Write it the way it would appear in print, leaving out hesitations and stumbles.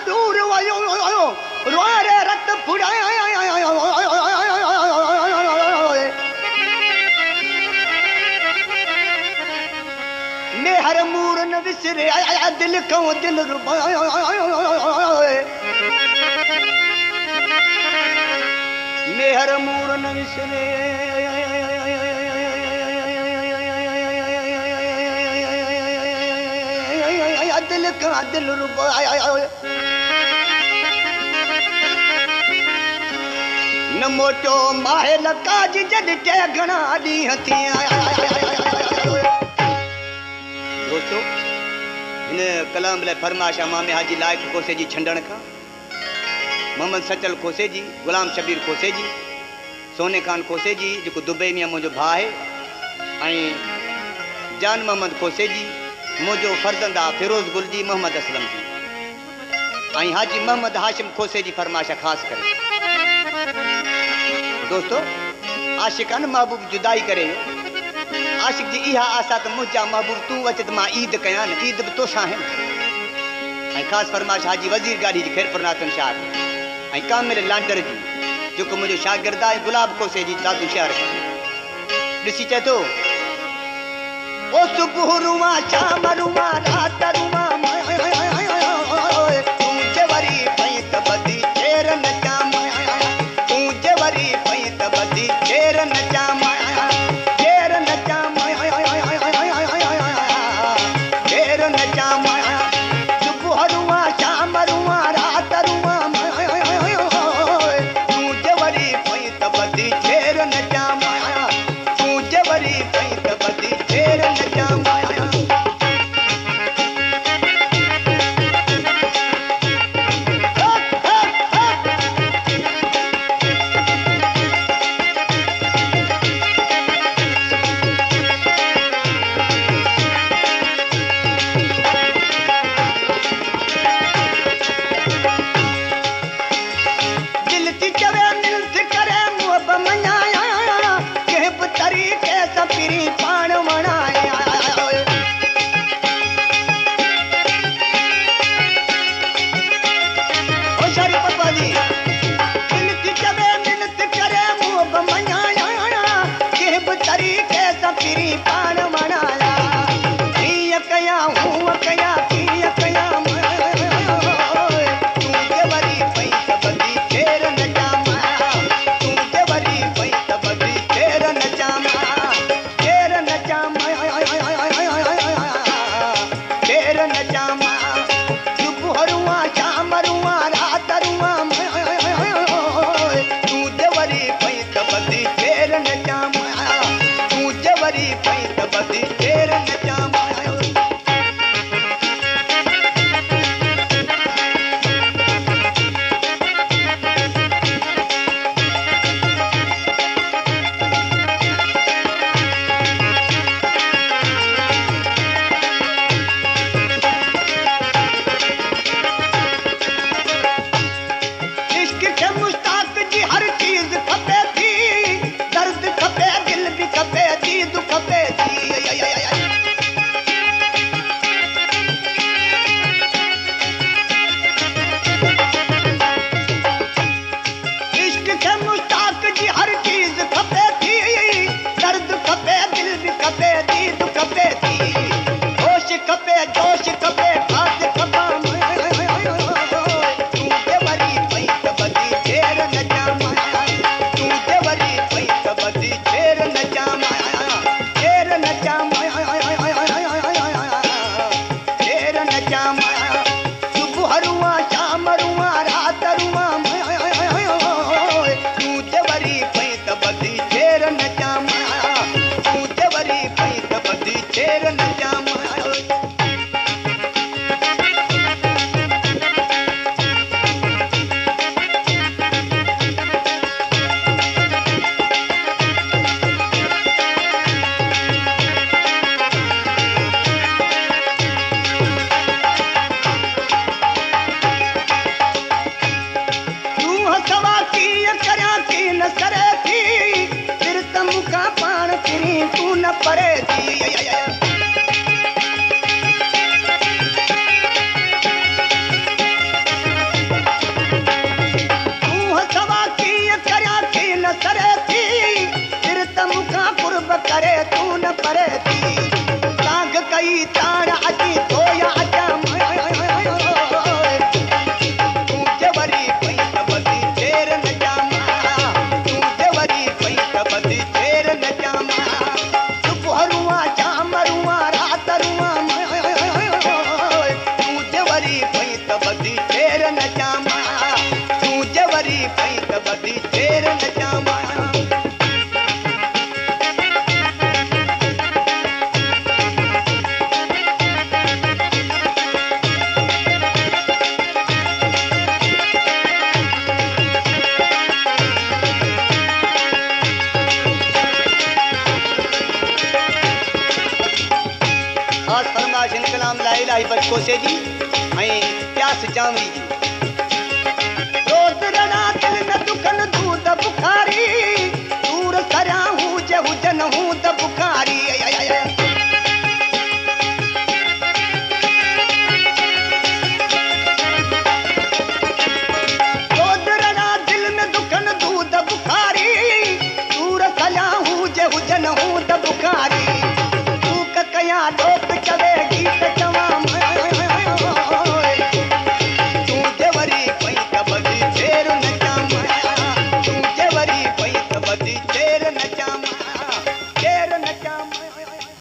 दूर वयो रोरे रत फुड़ाए मेहर मूर न विसरे दिल को दिल रुबाए मेहर मूर न विसरे दिल का दिल रुबाए न मोटो माहे लकाज जद के घना दी हथी दोस्तों इन कलाम ले फरमाशा मामे हाजी लायक खोसे जी छंडण का मोहम्मद सचल खोसे जी गुलाम शबीर खोसे जी सोने खान खोसे जी जो दुबई में मुझो भा है जान मोहम्मद खोसे जी मुझो फर्जंदा फिरोज गुल जी मोहम्मद असलम जी हाजी मोहम्मद हाशिम खोसे जी फरमाशा खास करे दोस्तों आशिकान महबूब जुदाई करे आशिक जी इहा आसा तो मुझा महबूब तू अचत मां ईद कया न ईद भी तोसा है खास फरमाश हाजी वजीर गाड़ी जी खैर पुरनातन शाह कामिल लांडर जी जो को मुझे शागिर्द है गुलाब कोसे जी दादू शहर ऋषि चे तो ओ सुबह रुमा शाम रुमा रात रुमा तू जवरी पैत बदी चेर न जाम तू जवरी पैत बदी चेर न जाम चेर न जाम चेर न जाम सुबह रुमा शाम रुमा रात रुमा कोसे जी ऐं प्यास चांवरी जी रोज़ रड़ा दिल न दुखन दूध बुखारी दूर सरिया हुजे हुजन हूं त बुखारी